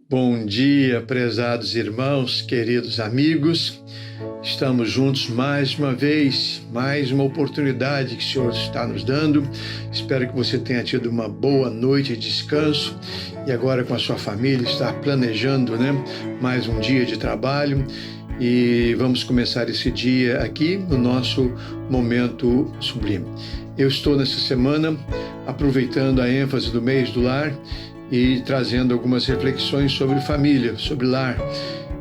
Bom dia, prezados irmãos, queridos amigos. Estamos juntos mais uma vez, mais uma oportunidade que o Senhor está nos dando. Espero que você tenha tido uma boa noite de descanso e agora com a sua família está planejando, mais um dia de trabalho. E vamos começar esse dia aqui no nosso Momento Sublime. Eu estou nessa semana aproveitando a ênfase do mês do lar e trazendo algumas reflexões sobre família, sobre lar.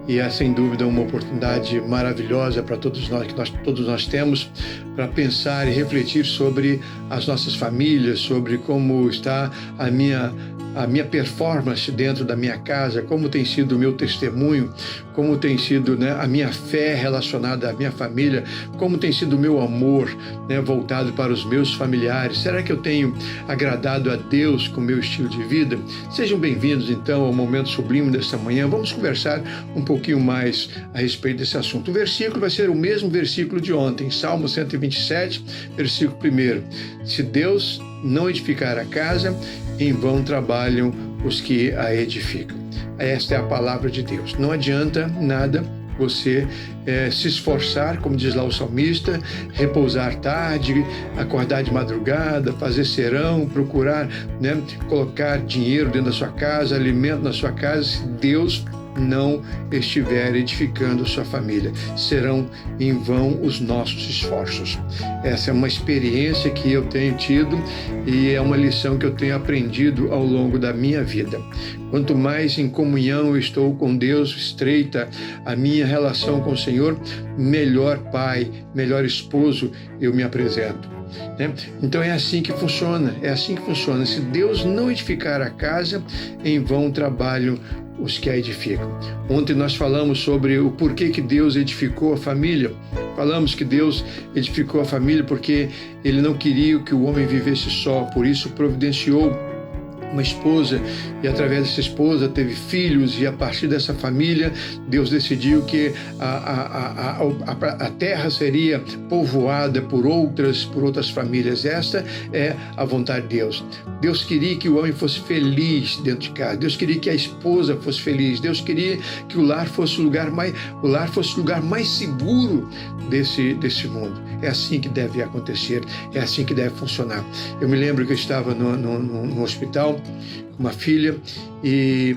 E é sem dúvida uma oportunidade maravilhosa para todos nós, que todos nós temos, para pensar e refletir sobre as nossas famílias, sobre como está a minha performance dentro da minha casa, como tem sido o meu testemunho, como tem sido a minha fé relacionada à minha família, como tem sido o meu amor voltado para os meus familiares. Será que eu tenho agradado a Deus com o meu estilo de vida? Sejam bem-vindos então ao Momento Sublime desta manhã. Vamos conversar um pouquinho mais a respeito desse assunto. O versículo vai ser o mesmo versículo de ontem, Salmo 127, versículo 1. Se Deus não edificar a casa, em vão trabalham os que a edificam. Esta é a palavra de Deus. Não adianta nada você se esforçar, como diz lá o salmista, repousar tarde, acordar de madrugada, fazer serão, procurar colocar dinheiro dentro da sua casa, alimento na sua casa, se Deus não estiver edificando sua família. Serão em vão os nossos esforços. Essa é uma experiência que eu tenho tido e é uma lição que eu tenho aprendido ao longo da minha vida. Quanto mais em comunhão eu estou com Deus, estreita a minha relação com o Senhor, melhor pai, melhor esposo eu me apresento. Então é assim que funciona, Se Deus não edificar a casa, em vão trabalham os que a edificam. Ontem nós falamos sobre o porquê que Deus edificou a família. Falamos que Deus edificou a família porque Ele não queria que o homem vivesse só, por isso providenciou uma esposa, e através dessa esposa teve filhos, e a partir dessa família Deus decidiu que a terra seria povoada por outras famílias. Esta é a vontade de Deus. Deus queria que o homem fosse feliz dentro de casa. Deus queria que a esposa fosse feliz. Deus queria que o lar fosse o lugar mais seguro desse mundo. É assim que deve acontecer, é assim que deve funcionar. Eu me lembro que eu estava no hospital com uma filha e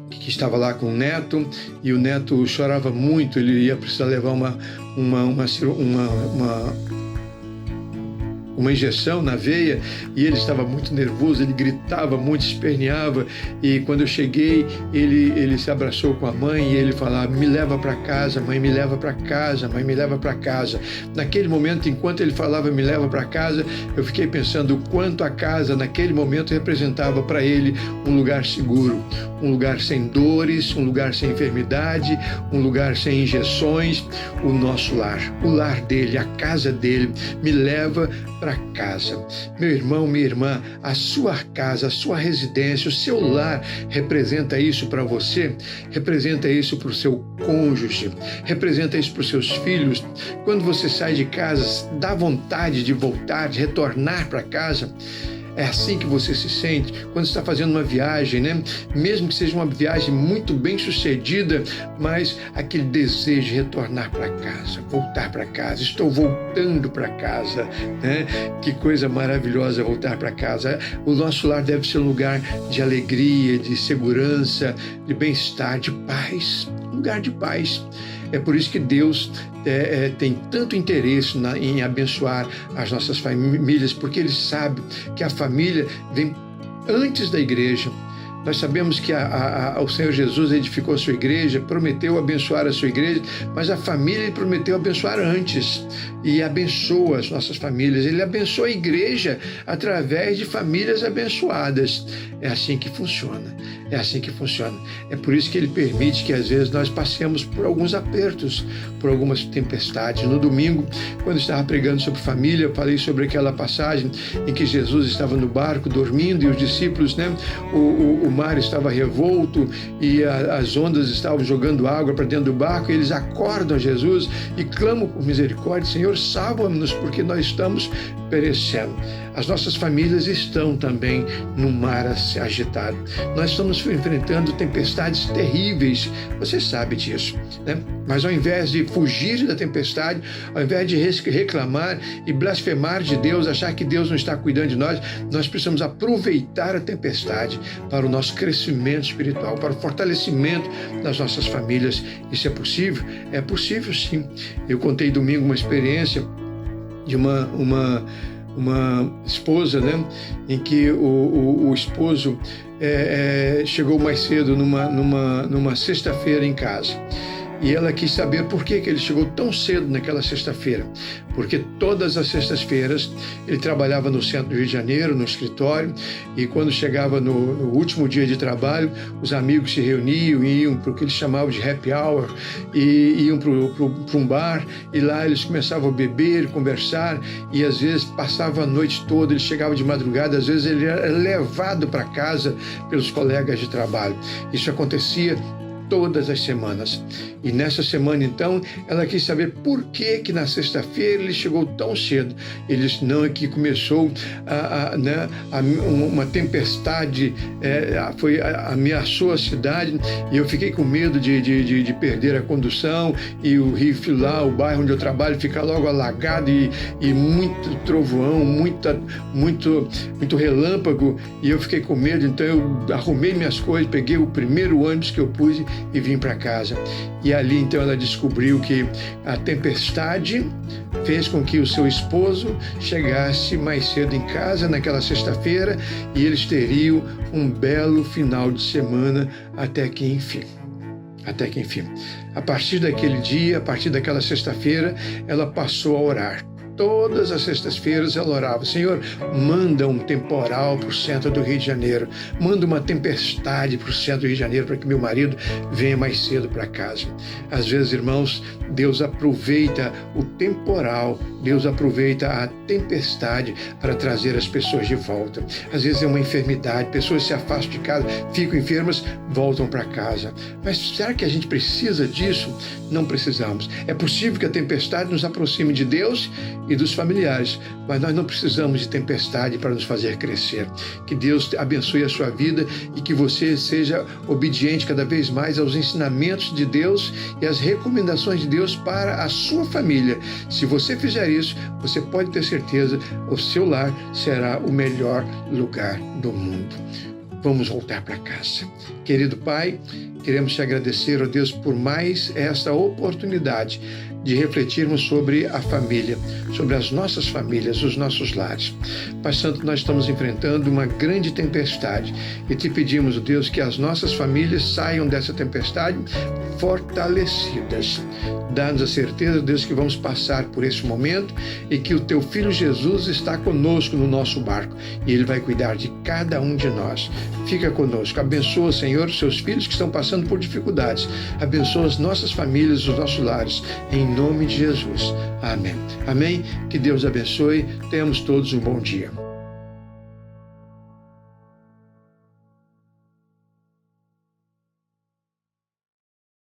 que estava lá com o neto, e o neto chorava muito. Ele ia precisar levar uma injeção na veia, e ele estava muito nervoso, ele gritava muito, esperneava, e quando eu cheguei, ele se abraçou com a mãe e ele falava: me leva para casa, mãe, me leva para casa, mãe, me leva para casa. Naquele momento, enquanto ele falava me leva para casa, eu fiquei pensando o quanto a casa naquele momento representava para ele um lugar seguro, um lugar sem dores, um lugar sem enfermidade, um lugar sem injeções. O nosso lar, o lar dele, a casa dele, me leva para casa. Meu irmão, minha irmã, a sua casa, a sua residência, o seu lar representa isso para você? Representa isso para o seu cônjuge? Representa isso para os seus filhos? Quando você sai de casa, dá vontade de voltar, de retornar para casa? É assim que você se sente quando está fazendo uma viagem, Mesmo que seja uma viagem muito bem sucedida, mas aquele desejo de retornar para casa, voltar para casa. Estou voltando para casa, Que coisa maravilhosa voltar para casa. O nosso lar deve ser um lugar de alegria, de segurança, de bem-estar, de paz, um lugar de paz. É por isso que Deus tem tanto interesse em abençoar as nossas famílias, porque Ele sabe que a família vem antes da igreja. Nós sabemos que o Senhor Jesus edificou a sua igreja, prometeu abençoar a sua igreja, mas a família Ele prometeu abençoar antes, e abençoa as nossas famílias. Ele abençoa a igreja através de famílias abençoadas. É assim que funciona. É por isso que Ele permite que às vezes nós passemos por alguns apertos, por algumas tempestades. No domingo, quando estava pregando sobre família, eu falei sobre aquela passagem em que Jesus estava no barco dormindo, e os discípulos, o mar estava revolto e as ondas estavam jogando água para dentro do barco, e eles acordam Jesus e clamam por misericórdia: Senhor, salva-nos, porque nós estamos perecendo. As nossas famílias estão também no mar agitado. Nós estamos estamos enfrentando tempestades terríveis, você sabe disso, né? Mas ao invés de fugir da tempestade, ao invés de reclamar e blasfemar de Deus, achar que Deus não está cuidando de nós, nós precisamos aproveitar a tempestade para o nosso crescimento espiritual, para o fortalecimento das nossas famílias. Isso é possível? É possível, sim. Eu contei domingo uma experiência de uma esposa, né, em que o esposo chegou mais cedo numa sexta-feira em casa. E ela quis saber por que ele chegou tão cedo naquela sexta-feira. Porque todas as sextas-feiras ele trabalhava no centro do Rio de Janeiro, no escritório, e quando chegava no último dia de trabalho, os amigos se reuniam e iam para o que eles chamavam de happy hour, e iam para um bar, e lá eles começavam a beber, conversar, e às vezes passava a noite toda, ele chegava de madrugada, às vezes ele era levado para casa pelos colegas de trabalho. Isso acontecia todas as semanas. E nessa semana, então, ela quis saber por que na sexta-feira ele chegou tão cedo. Ele disse, não, é que começou uma tempestade, ameaçou a cidade, e eu fiquei com medo de perder a condução, e o Rio lá, o bairro onde eu trabalho, fica logo alagado, e muito trovão, muito relâmpago, e eu fiquei com medo. Então eu arrumei minhas coisas, peguei o primeiro ônibus que eu pus e vim para casa. E ali então ela descobriu que a tempestade fez com que o seu esposo chegasse mais cedo em casa naquela sexta-feira, e eles teriam um belo final de semana até que enfim. A partir daquele dia, a partir daquela sexta-feira, ela passou a orar. Todas as sextas-feiras ela orava, Senhor, manda um temporal para o centro do Rio de Janeiro, manda uma tempestade para o centro do Rio de Janeiro para que meu marido venha mais cedo para casa. Às vezes, irmãos, Deus aproveita o temporal, Deus aproveita a tempestade para trazer as pessoas de volta. Às vezes é uma enfermidade, pessoas se afastam de casa, ficam enfermas, voltam para casa. Mas será que a gente precisa disso? Não precisamos. É possível que a tempestade nos aproxime de Deus e dos familiares, mas nós não precisamos de tempestade para nos fazer crescer. Que Deus abençoe a sua vida e que você seja obediente cada vez mais aos ensinamentos de Deus e às recomendações de Deus para a sua família. Se você fizer isso, você pode ter certeza, o seu lar será o melhor lugar do mundo. Vamos voltar para casa. Querido Pai, queremos te agradecer, ó Deus, por mais esta oportunidade de refletirmos sobre a família, sobre as nossas famílias, os nossos lares. Pai Santo, nós estamos enfrentando uma grande tempestade e te pedimos, ó Deus, que as nossas famílias saiam dessa tempestade fortalecidas. Dá-nos a certeza, Deus, que vamos passar por esse momento e que o teu Filho Jesus está conosco no nosso barco e ele vai cuidar de cada um de nós. Fica conosco. Abençoa, Senhor, os seus filhos que estão passando por dificuldades. Abençoa as nossas famílias, os nossos lares. Em nome de Jesus. Amém. Amém. Que Deus abençoe. Tenhamos todos um bom dia.